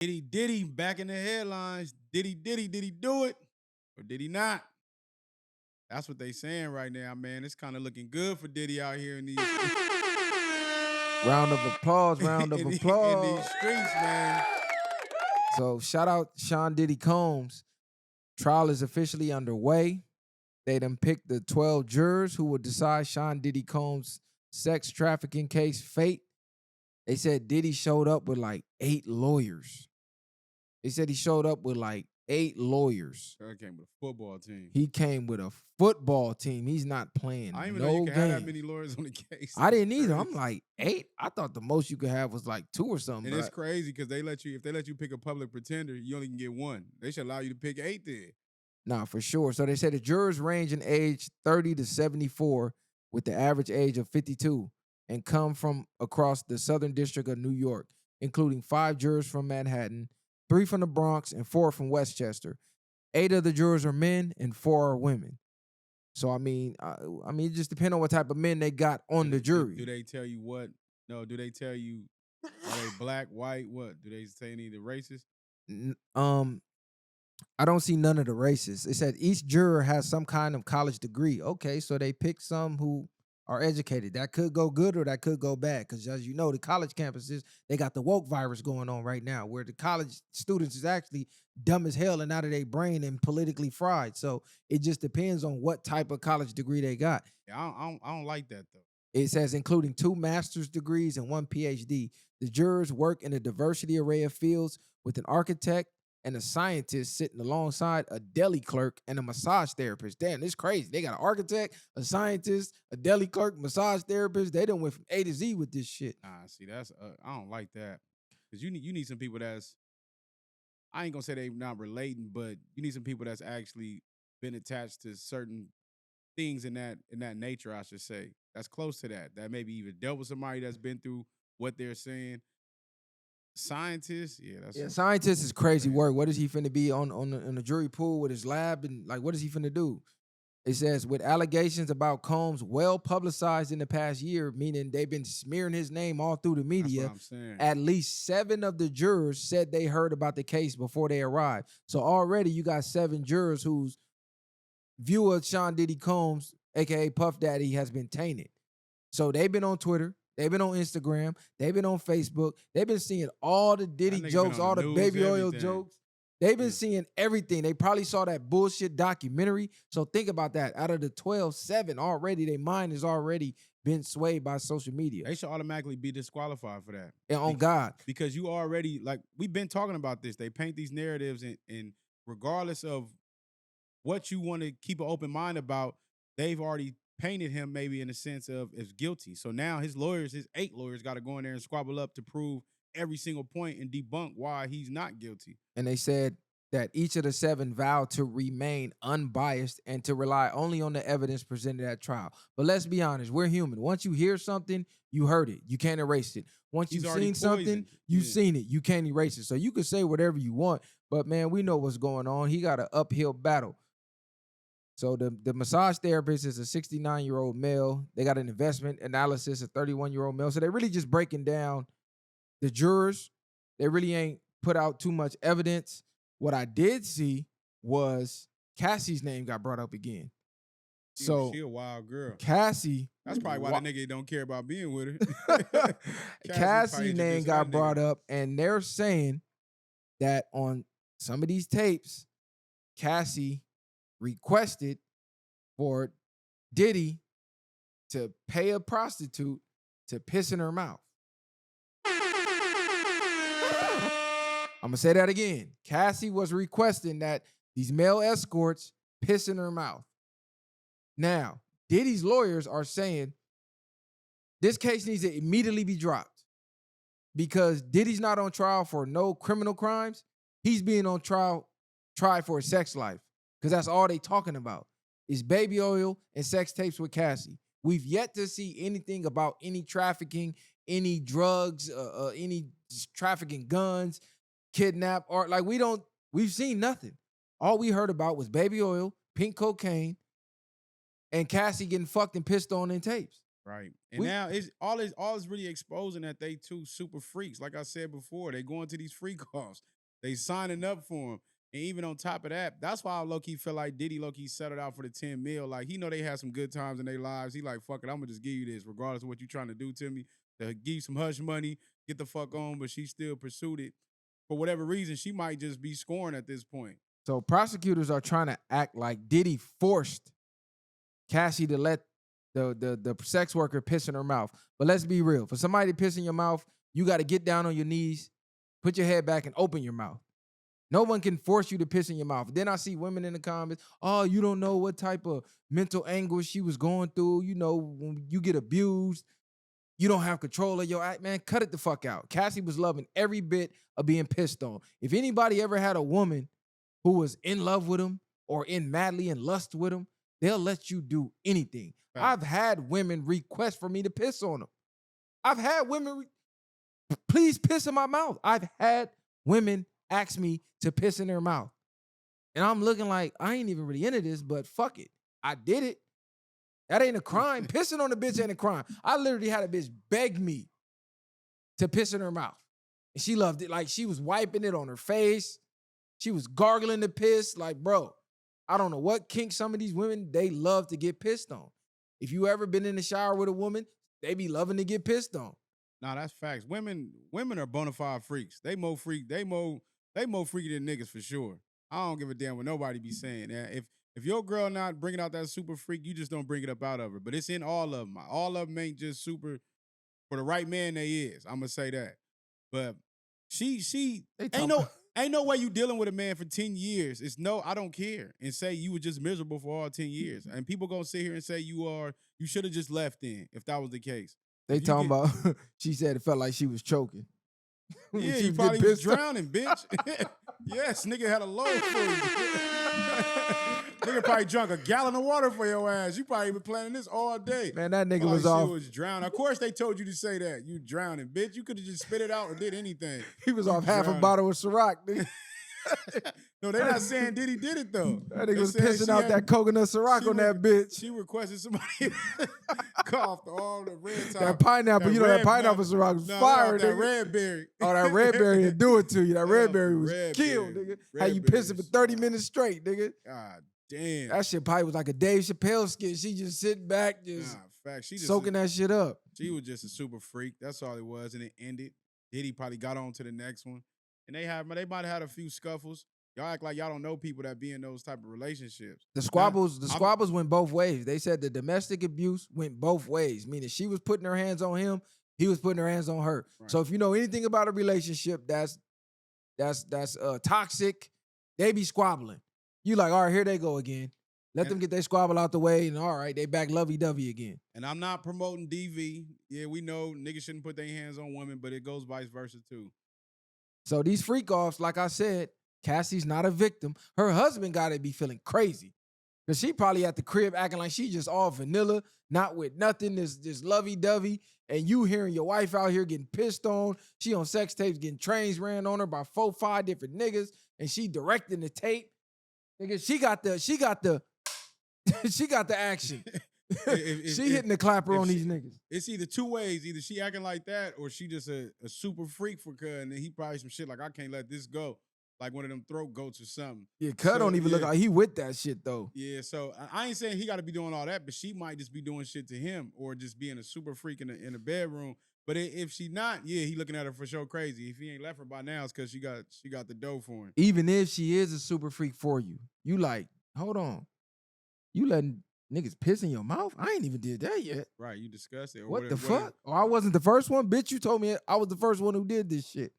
Diddy back in the headlines. Did he do it? Or did he not? That's what they saying right now, man. It's kind of looking good for Diddy out here in these Round of applause, round of applause. in these streets, man. So shout out Sean Diddy Combs. Trial is officially underway. They done picked the 12 jurors who will decide Sean Diddy Combs' sex trafficking case fate. They said Diddy showed up with like 8 lawyers. They said he showed up with like 8 lawyers. Sure came with a football team. He came with a football team. He's not playing I didn't even no know you could game. have that many lawyers on the case. I didn't either. I'm like 8. I thought the most you could have was like 2 or something. And it's crazy because if they let you pick a public pretender, you only can get 1. They should allow you to pick 8 then. Nah, for sure. So they said the jurors range in age 30 to 74 with the average age of 52 and come from across the Southern District of New York, including 5 jurors from Manhattan, 3 from the Bronx, and 4 from Westchester. 8 of the jurors are men and 4 are women. So I mean, it just depends on what type of men they got on the jury. Do they tell you what? No, do they tell you are they black, white, what? Do they say any of the races? I don't see none of the races. It said each juror has some kind of college degree. Okay, so they picked some who are educated. That could go good or that could go bad. Because as you know, the college campuses, they got the woke virus going on right now, where the college students is actually dumb as hell and out of their brain and politically fried. So it just depends on what type of college degree they got. Yeah, I don't like that though. It says including 2 master's degrees and 1 PhD. The jurors work in a diversity array of fields with an architect and a scientist sitting alongside a deli clerk and a massage therapist. Damn, this crazy. They got an architect, a scientist, a deli clerk, massage therapist. They done went from A to Z with this shit. Nah, see, that's I don't like that. Because you need some people that's, I ain't gonna say they not relating, but you need some people that's actually been attached to certain things in that nature, I should say. That's close to that. That maybe even dealt with somebody that's been through what they're saying. Scientists, Scientist is crazy work. What is he finna be on the jury pool with his lab and like what is he finna do? It says with allegations about Combs well publicized in the past year, meaning they've been smearing his name all through the media. That's what I'm saying. At least 7 of the jurors said they heard about the case before they arrived. So already you got 7 jurors whose view of Sean Diddy Combs, aka Puff Daddy, has been tainted. So they've been on Twitter. They've been on Instagram. They've been on Facebook. They've been seeing all the Diddy jokes, all the baby oil jokes. They've been seeing everything. They probably saw that bullshit documentary. So think about that. Out of the 12, 7 already, their mind has already been swayed by social media. They should automatically be disqualified for that. And on God. Because you already, like, we've been talking about this. They paint these narratives, and regardless of what you want to keep an open mind about, they've already painted him maybe in a sense of as guilty. So now his 8 lawyers got to go in there and squabble up to prove every single point and debunk why he's not guilty. And they said that each of the 7 vowed to remain unbiased and to rely only on the evidence presented at trial. But let's be honest, we're human. Once you hear something, you heard it. You can't erase it. Once you've seen something, you've seen it. You can't erase it. So you can say whatever you want, but man, we know what's going on. He got an uphill battle. So the massage therapist is a 69-year-old male. They got an investment analysis, a 31-year-old male. So they're really just breaking down the jurors. They really ain't put out too much evidence. What I did see was Cassie's name got brought up again. She a wild girl. Cassie. That's probably why that nigga don't care about being with her. Cassie's name got brought up, and they're saying that on some of these tapes, Cassie requested for Diddy to pay a prostitute to piss in her mouth. I'm going to say that again. Cassie was requesting that these male escorts piss in her mouth. Now, Diddy's lawyers are saying this case needs to immediately be dropped because Diddy's not on trial for no criminal crimes. He's being on tried for a sex life. Because that's all they talking about is baby oil and sex tapes with Cassie. We've yet to see anything about any trafficking, any drugs, any trafficking guns, kidnap, or like we've seen nothing. All we heard about was baby oil, pink cocaine, and Cassie getting fucked and pissed on in tapes. Right. And now it's all is really exposing that they two super freaks. Like I said before, they going to these freak offs. They signing up for them. And even on top of that, that's why I low-key feel like Diddy low-key settled out for the 10 mil. Like, he know they had some good times in their lives. He like, fuck it, I'm gonna just give you this, regardless of what you trying to do to me. To give you some hush money, get the fuck on, but she still pursued it. For whatever reason, she might just be scoring at this point. So prosecutors are trying to act like Diddy forced Cassie to let the sex worker piss in her mouth. But let's be real. For somebody to piss in your mouth, you got to get down on your knees, put your head back, and open your mouth. No one can force you to piss in your mouth. Then I see women in the comments, oh, you don't know what type of mental anguish she was going through. You know, when you get abused, you don't have control of your act. Man, cut it the fuck out. Cassie was loving every bit of being pissed on. If anybody ever had a woman who was in love with him or in madly in lust with him, they'll let you do anything. Right. I've had women request for me to piss on them. I've had women, please piss in my mouth. I've had women ask me to piss in their mouth. And I'm looking like, I ain't even really into this, but fuck it. I did it. That ain't a crime. Pissing on a bitch ain't a crime. I literally had a bitch beg me to piss in her mouth. And she loved it. Like, she was wiping it on her face. She was gargling the piss. Like, bro, I don't know what kink some of these women, they love to get pissed on. If you ever been in the shower with a woman, they be loving to get pissed on. Nah, that's facts. Women are bona fide freaks. They more freaky than niggas for sure. I don't give a damn what nobody be saying. If your girl not bringing out that super freak, you just don't bring it up out of her. But it's in all of them. All of them ain't just super. For the right man, they is. I'm gonna say that. But she ain't no way you dealing with a man for 10 years. It's no, I don't care. And say you were just miserable for all 10 years. And people gonna sit here and say you should have just left then if that was the case. They talking about, she said it felt like she was choking. Yeah, you probably was drowning, bitch. Yes, nigga had a load for you. Nigga probably drunk a gallon of water for your ass. You probably been planning this all day. Man, that nigga was off. She was drowning. Of course they told you to say that. You drowning, bitch. You could have just spit it out or did anything. He was off half a bottle of Ciroc, nigga. No, they're not saying Diddy did it, though. That nigga was pissing out that coconut Ciroc on that bitch. She requested somebody coughed all the red top. That pineapple, that pineapple Ciroc was fire, that nigga. red berry. Oh, that red berry would do it to you. That red berry was killed, nigga. How you pissing for 30 minutes straight, nigga. God damn. That shit probably was like a Dave Chappelle skit. She just sitting back, just soaking that shit up. She was just a super freak. That's all it was, and it ended. Diddy probably got on to the next one. And they might have had a few scuffles. Y'all act like y'all don't know people that be in those type of relationships. The squabbles went both ways. They said the domestic abuse went both ways, meaning she was putting her hands on him, he was putting her hands on her. Right. So if you know anything about a relationship that's toxic, they be squabbling. You like, all right, here they go again. Let them get their squabble out the way, and all right, they back lovey-dovey again. And I'm not promoting DV. Yeah, we know niggas shouldn't put their hands on women, but it goes vice versa too. So these freak-offs, like I said, Cassie's not a victim. Her husband got to be feeling crazy because she probably at the crib acting like she just all vanilla, not with nothing, just lovey-dovey, and you hearing your wife out here getting pissed on. She on sex tapes getting trains ran on her by 4-5 different niggas, and she directing the tape. Nigga, she got the she got the action. She hitting the clapper on these niggas. It's either two ways. Either she acting like that or she just a super freak for Cud, and then he probably some shit like, I can't let this go. Like one of them throat goats or something. Yeah, Cud don't even look like he with that shit, though. Yeah, so I ain't saying he got to be doing all that, but she might just be doing shit to him or just being a super freak in the bedroom. But if she not, yeah, he looking at her for sure crazy. If he ain't left her by now, it's because she got the dough for him. Even if she is a super freak for you, you like, hold on. You letting niggas piss in your mouth? I ain't even did that yet. Right, you discussed it. What the fuck? Oh, I wasn't the first one? Bitch, you told me I was the first one who did this shit.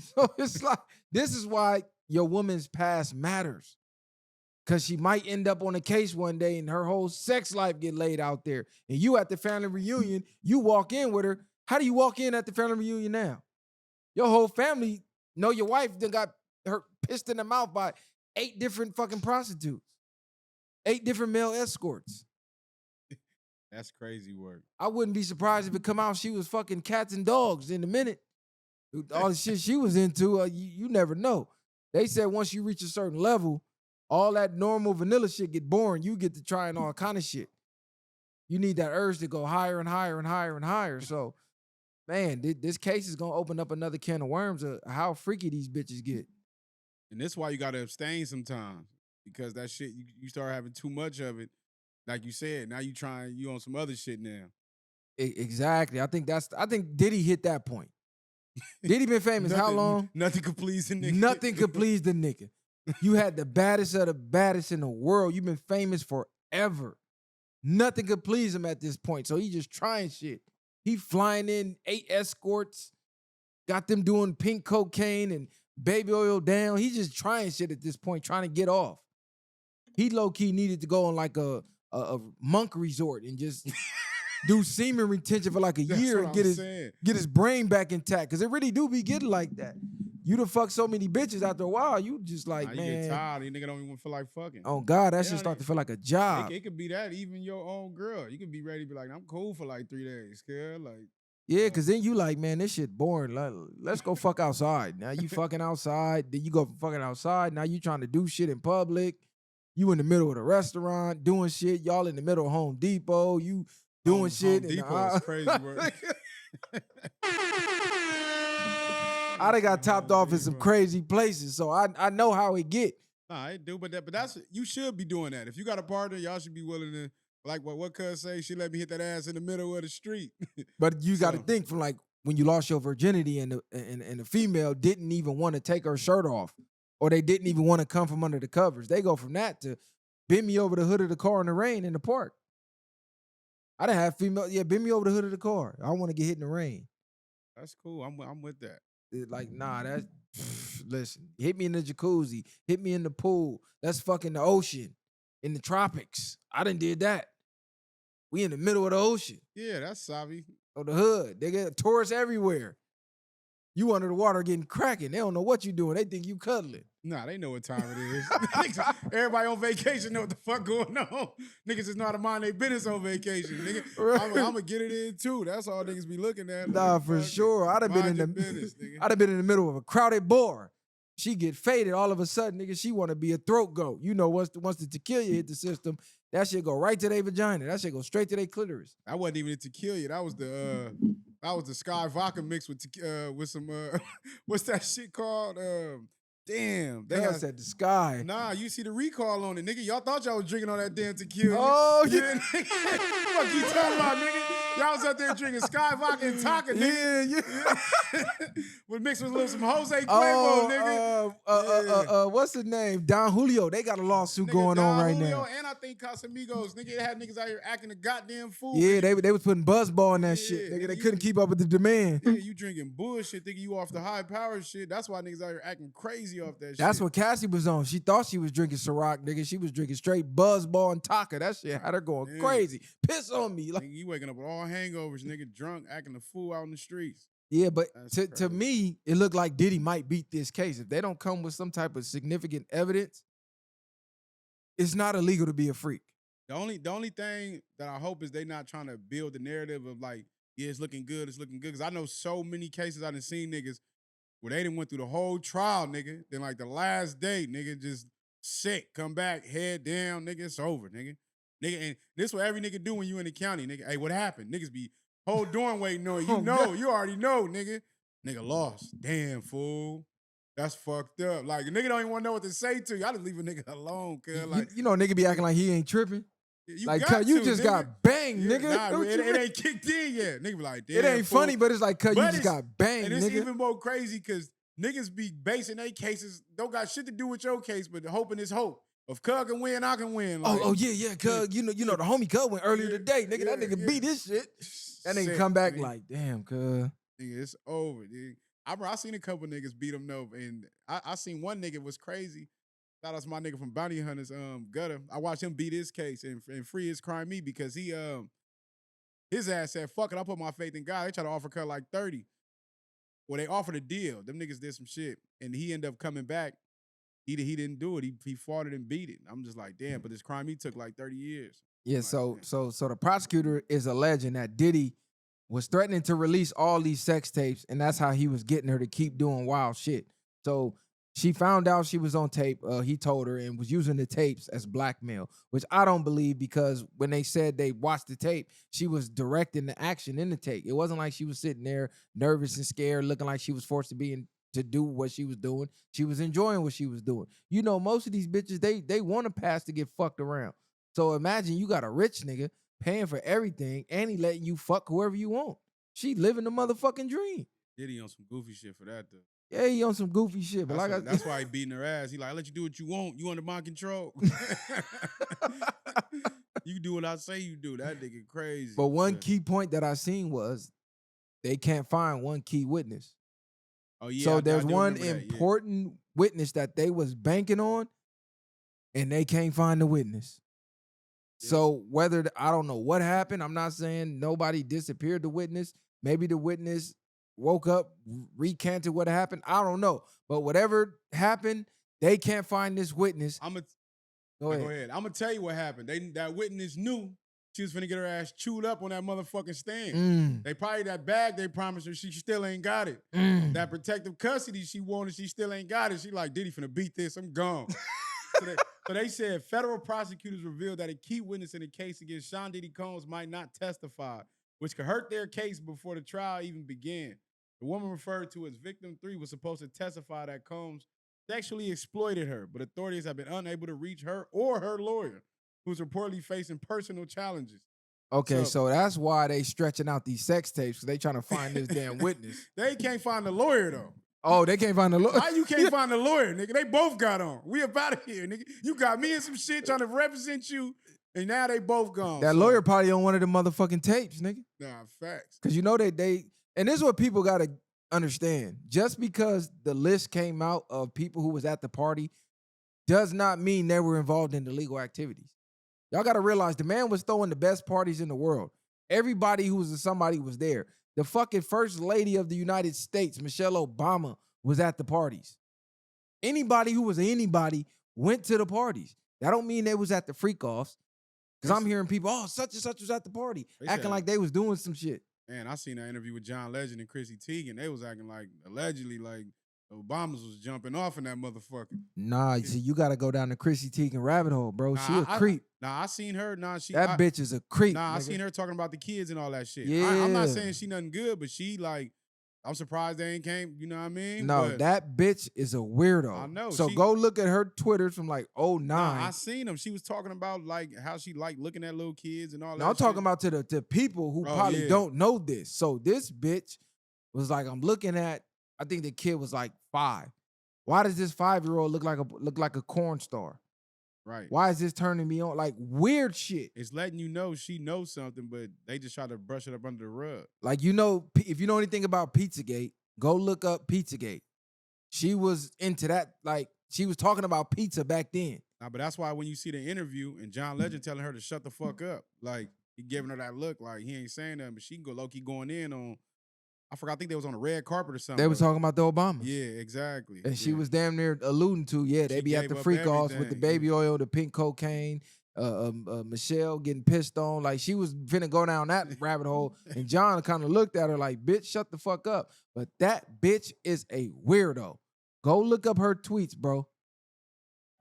So it's like, this is why your woman's past matters. Because she might end up on a case one day and her whole sex life get laid out there. And you at the family reunion, you walk in with her. How do you walk in at the family reunion now? Your whole family know your wife done got her pissed in the mouth by 8 different fucking prostitutes. 8 different male escorts. That's crazy work. I wouldn't be surprised if it come out she was fucking cats and dogs in a minute. All the shit she was into, you never know. They said once you reach a certain level, all that normal vanilla shit get boring. You get to trying all kind of shit. You need that urge to go higher and higher and higher and higher. So, man, this case is gonna open up another can of worms of how freaky these bitches get. And that's why you gotta abstain sometimes. Because that shit, you start having too much of it. Like you said, now you on some other shit now. Exactly. I think Diddy hit that point. Diddy been famous how long? Nothing could please the nigga. Nothing could please the nigga. You had the baddest of the baddest in the world. You've been famous forever. Nothing could please him at this point. So he just trying shit. He flying in 8 escorts, got them doing pink cocaine and baby oil down. He's just trying shit at this point, trying to get off. He low-key needed to go on like a monk resort and just do semen retention for like a year and get his brain back intact. Cause it really do be getting like that. You done fuck so many bitches after a while, you just like, man. You get tired, you nigga don't even feel like fucking. Oh God, that shit start to feel like a job. It could be that, even your own girl. You could be ready to be like, I'm cool for like 3 days, girl. Like, yeah, cause then you like, man, this shit boring. Like, let's go fuck outside. Now you fucking outside, then you go fucking outside. Now you trying to do shit in public. You in the middle of the restaurant doing shit. Y'all in the middle of Home Depot. You doing shit. Home Depot is crazy work. I done got topped off in some crazy places, so I know how it get. Nah, I do, but that's you should be doing that. If you got a partner, y'all should be willing to, like what cuz say, she let me hit that ass in the middle of the street. But you got to think from like when you lost your virginity and the female didn't even want to take her shirt off, or they didn't even want to come from under the covers. They go from that to bend me over the hood of the car in the rain in the park. I done have female, bend me over the hood of the car. I want to get hit in the rain. That's cool. I'm with that. Like, nah, listen, hit me in the jacuzzi, hit me in the pool. Let's fuck in the ocean, in the tropics. I done did that. We in the middle of the ocean. Yeah, that's savvy. Or the hood. They get tourists everywhere. You under the water getting cracking. They don't know what you doing. They think you cuddling. Nah, they know what time it is. Everybody on vacation know what the fuck going on. Niggas just know how to mind their business on vacation. Nigga, Right. I'm gonna get it in too. That's all niggas be looking at. Nah, like, for sure. I'd have been in the middle of a crowded bar. She get faded all of a sudden, nigga. She want to be a throat goat. You know, once the tequila hit the system, that shit go right to their vagina. That shit go straight to their clitoris. That wasn't even the tequila. That was the Sky vodka mixed with some what's that shit called? Damn, They said the Sky. Nah, you see the recall on it, nigga. Y'all thought y'all was drinking on that damn tequila. Oh, yeah. Nigga. What you talking about, nigga? Y'all was out there drinking Sky vodka and Tonka, nigga. Yeah. With mixed with a little some Jose Cuervo, nigga. What's the name? Don Julio. They got a lawsuit Nigga, going on Don right Julio, now. And I think Casamigos, nigga, it had niggas out here acting a goddamn fool. Yeah, nigga. they was putting buzzball in that Yeah, shit. Nigga, they nigga, couldn't keep up with the demand. Nigga, you drinking bullshit, thinking you off the high power shit. That's why niggas out here acting crazy off that shit. That's what Cassie was on. She thought she was drinking Ciroc, nigga. She was drinking straight buzzball and Tonka. That shit had her going crazy. Piss on me. Like, nigga, you waking up with all hangovers, nigga, drunk, acting a fool out in the streets. yeah, but That's to me, it looked like Diddy might beat this case. If they don't come with some type of significant evidence, it's not illegal to be a freak. The only thing that I hope is they not trying to build the narrative of like, yeah, it's looking good. Because I know so many cases I done seen niggas where they done went through the whole trial, nigga. Then like the last day, nigga, just sick, come back, head down, nigga, it's over, nigga. Nigga, and this what every nigga do when you in the county, nigga. Hey, what happened? Niggas be whole dorm waiting on you. You already know, nigga. Nigga lost. Damn, fool. That's fucked up. Like, a nigga don't even want to know what to say to you. I just leave a nigga alone, cuz. Like, You know, nigga be acting like he ain't tripping. you Like, got cuz, you to, just nigga. got banged, Yeah, nigga. nah, it ain't kicked in yet. Nigga be like, damn, It ain't fool. funny, but it's like, cuz, you But just it's- got banged, And it's nigga. even more crazy because niggas be basing their cases, don't got shit to do with your case, but hoping is hope. If Cuz can win, I can win. Like, Yeah, cuz, you know, the homie Cuz went earlier today, nigga. That nigga beat this shit. That nigga sick, come back nigga. like, damn, cuz. Nigga, it's over, dude. I seen a couple niggas beat him though, and I seen one nigga was crazy. Shout out to my nigga from Bounty Hunters, Gutter. I watched him beat his case and free his crime me because he his ass said, fuck it, I put my faith in God. They try to offer Cuz like 30. Well, they offered a deal. Them niggas did some shit. And he ended up coming back. He didn't do it. He fought it and beat it. I'm just like, damn, but this crime he took like 30 years. Yeah, Like, so damn. the prosecutor is alleging that Diddy was threatening to release all these sex tapes, and that's how he was getting her to keep doing wild shit. So She found out she was on tape. He told her and was using the tapes as blackmail, which I don't believe because when they said they watched the tape, she was directing the action in the tape. It wasn't like she was sitting there nervous and scared, looking like she was forced to do what she was doing. She was enjoying what she was doing. You know, most of these bitches, they want a pass to get fucked around. So imagine you got a rich nigga paying for everything and he letting you fuck whoever you want. She living the motherfucking dream. Diddy on some goofy shit for that though. Yeah, he on some goofy shit, but that's why he beating her ass. He like, I let you do what you want. You under my control. You do what I say you do. That nigga crazy. But one key point that I seen was they can't find one key witness. Oh yeah. So there's one important witness that they was banking on, and they can't find the witness. Yeah. So whether I don't know what happened. I'm not saying nobody disappeared the witness. Maybe the witness woke up, recanted what happened. I don't know. But whatever happened, they can't find this witness. Go ahead. I'm going to tell you what happened. That witness knew she was finna get her ass chewed up on that motherfucking stand. They probably that bag they promised her, she still ain't got it. That protective custody she wanted, she still ain't got it. She like, Diddy finna beat this, I'm gone. So they said federal prosecutors revealed that a key witness in the case against Sean Diddy Combs might not testify, which could hurt their case before the trial even began. The woman referred to as Victim 3 was supposed to testify that Combs sexually exploited her, but authorities have been unable to reach her or her lawyer, who's reportedly facing personal challenges. Okay, so that's why they stretching out these sex tapes, because they trying to find this damn witness. They can't find the lawyer, though. Oh, they can't find the lawyer? Why you can't find the lawyer, nigga? They both got on. We up out of here, nigga. You got me in some shit trying to represent you, and now they both gone. That lawyer probably on one of the motherfucking tapes, nigga. Nah, facts. Because you know they and this is what people got to understand. Just because the list came out of people who was at the party does not mean they were involved in illegal activities. Y'all got to realize the man was throwing the best parties in the world. Everybody who was somebody was there. The fucking first lady of the United States, Michelle Obama, was at the parties. Anybody who was anybody went to the parties. That don't mean they was at the freak-offs. Because I'm hearing people, oh, such and such was at the party, acting like they was doing some shit. Man, I seen that interview with John Legend and Chrissy Teigen. They was acting like, allegedly, like Obamas was jumping off in that motherfucker. Nah, see, you got to go down the Chrissy Teigen rabbit hole, bro. She a creep. I seen her. That bitch is a creep. I seen her talking about the kids and all that shit. Yeah. I'm not saying she nothing good, but she like, I'm surprised they ain't came, you know what I mean? No, but that bitch is a weirdo. I know. So go look at her Twitter from like 09. I seen them. She was talking about like how she like looking at little kids and all that. I'm talking about to people who probably don't know this. So this bitch was like, I'm looking at, I think the kid was like 5. Why does this 5-year-old look like a corn star? Right. Why is this turning me on? Like weird shit. It's letting you know she knows something, but they just try to brush it up under the rug. Like, you know, if you know anything about Pizzagate, go look up Pizzagate. She was into that, like, she was talking about pizza back then. Nah, but that's why when you see the interview and John Legend telling her to shut the fuck up, like, he giving her that look like he ain't saying nothing, but she can go low-key going in on, I forgot, I think they was on a red carpet or something. They was talking about the Obamas. Yeah, exactly. And she was damn near alluding to, they be at the freak-offs with the baby oil, the pink cocaine, Michelle getting pissed on. Like, she was finna go down that rabbit hole. And John kind of looked at her like, bitch, shut the fuck up. But that bitch is a weirdo. Go look up her tweets, bro.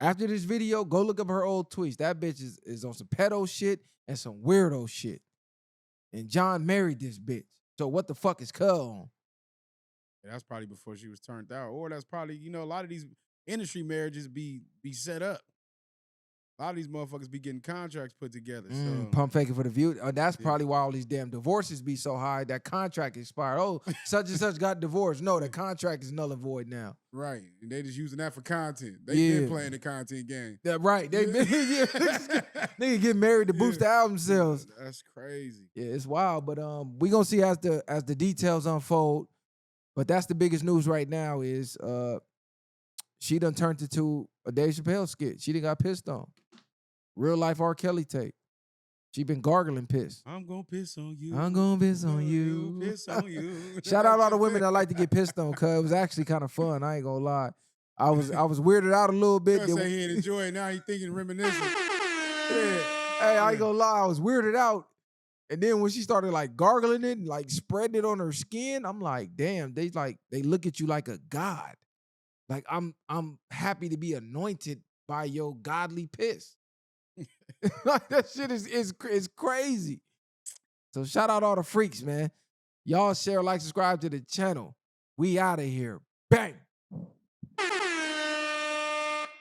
After this video, go look up her old tweets. That bitch is on some pedo shit and some weirdo shit. And John married this bitch. So what the fuck is Cuz on? Yeah, that's probably before she was turned out. Or that's probably, you know, a lot of these industry marriages be set up. A lot of these motherfuckers be getting contracts put together. So. Pump faking for the view. That's probably why all these damn divorces be so high. That contract expired. Oh, such and such got divorced. No, the contract is null and void now. Right. And they just using that for content. They been playing the content game. Right. They been nigga get married to boost the album sales. That's crazy. Yeah, it's wild. But we gonna see as the details unfold. But that's the biggest news right now is she done turned into a Dave Chappelle skit. She done got pissed on. Real life R. Kelly tape. She been gargling piss. I'm gonna piss on you. I'm gonna piss on you. Piss on you. Shout out all the women that like to get pissed on, cuz it was actually kind of fun. I ain't gonna lie. I was weirded out a little bit. I say he ain't enjoying. Now he thinking reminiscing. Yeah. Hey, I ain't gonna lie. I was weirded out. And then when she started like gargling it and like spreading it on her skin, I'm like, damn, they look at you like a god. Like I'm happy to be anointed by your godly piss. Like that shit is crazy. So shout out all the freaks, man. Y'all share, like, subscribe to the channel. We out of here. Bang.